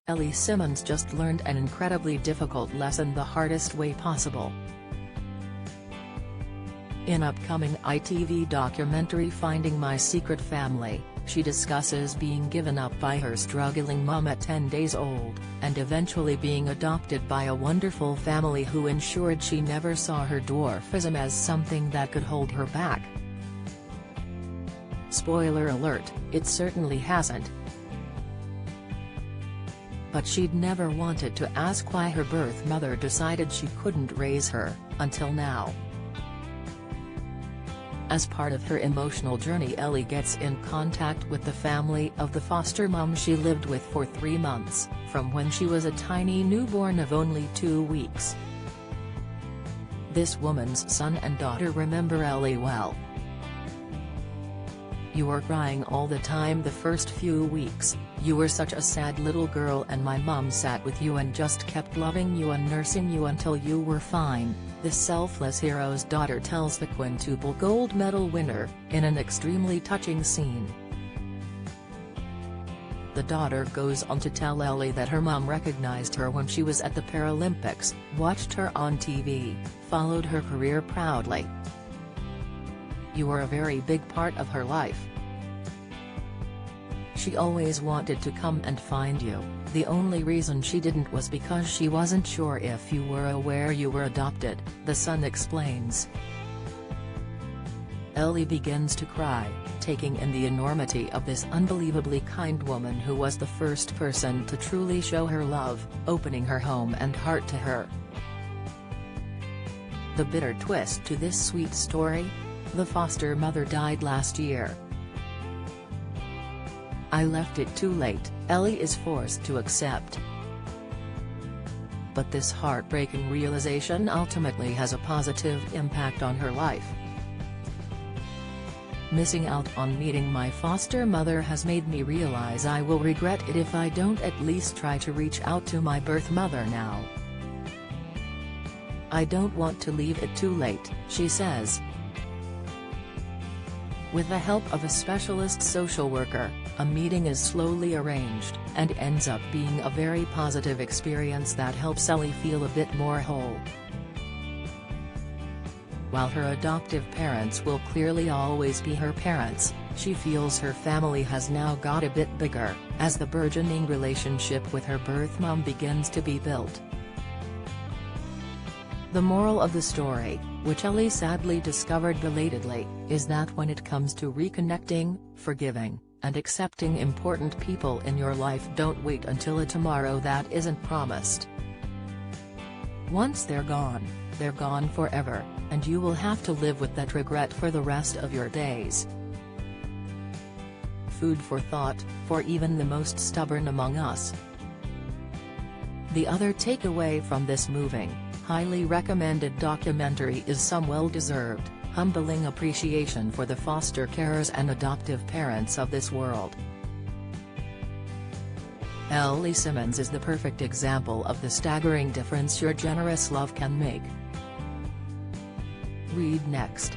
Ellie Simmonds just learned an incredibly difficult lesson the hardest way possible. In upcoming ITV documentary Finding My Secret Family, she discusses being given up by her struggling mum at 10 days old, and eventually being adopted by a wonderful family who ensured she never saw her dwarfism as something that could hold her back. Spoiler alert, it certainly hasn't. But she'd never wanted to ask why her birth mother decided she couldn't raise her, until now. As part of her emotional journey, Ellie gets in contact with the family of the foster mum she lived with for 3 months, from when she was a tiny newborn of only 2 weeks. This woman's son and daughter remember Ellie well. "You were crying all the time the first few weeks, you were such a sad little girl, and my mum sat with you and just kept loving you and nursing you until you were fine," the selfless hero's daughter tells the quintuple gold medal winner, in an extremely touching scene. The daughter goes on to tell Ellie that her mum recognized her when she was at the Paralympics, watched her on TV, followed her career proudly. "You were a very big part of her life. She always wanted to come and find you, the only reason she didn't was because she wasn't sure if you were aware you were adopted," the son explains. Ellie begins to cry, taking in the enormity of this unbelievably kind woman who was the first person to truly show her love, opening her home and heart to her. The bitter twist to this sweet story? The foster mother died last year. "I left it too late," Ellie is forced to accept. But this heartbreaking realization ultimately has a positive impact on her life. "Missing out on meeting my foster mother has made me realize I will regret it if I don't at least try to reach out to my birth mother now. I don't want to leave it too late," she says. With the help of a specialist social worker, a meeting is slowly arranged, and ends up being a very positive experience that helps Ellie feel a bit more whole. While her adoptive parents will clearly always be her parents, she feels her family has now got a bit bigger, as the burgeoning relationship with her birth mum begins to be built. The moral of the story, which Ellie sadly discovered belatedly, is that when it comes to reconnecting, forgiving, and accepting important people in your life, don't wait until a tomorrow that isn't promised. Once they're gone forever, and you will have to live with that regret for the rest of your days. Food for thought, for even the most stubborn among us. The other takeaway from this moving, highly recommended documentary is some well-deserved, humbling appreciation for the foster carers and adoptive parents of this world. Ellie Simmonds is the perfect example of the staggering difference your generous love can make. Read next.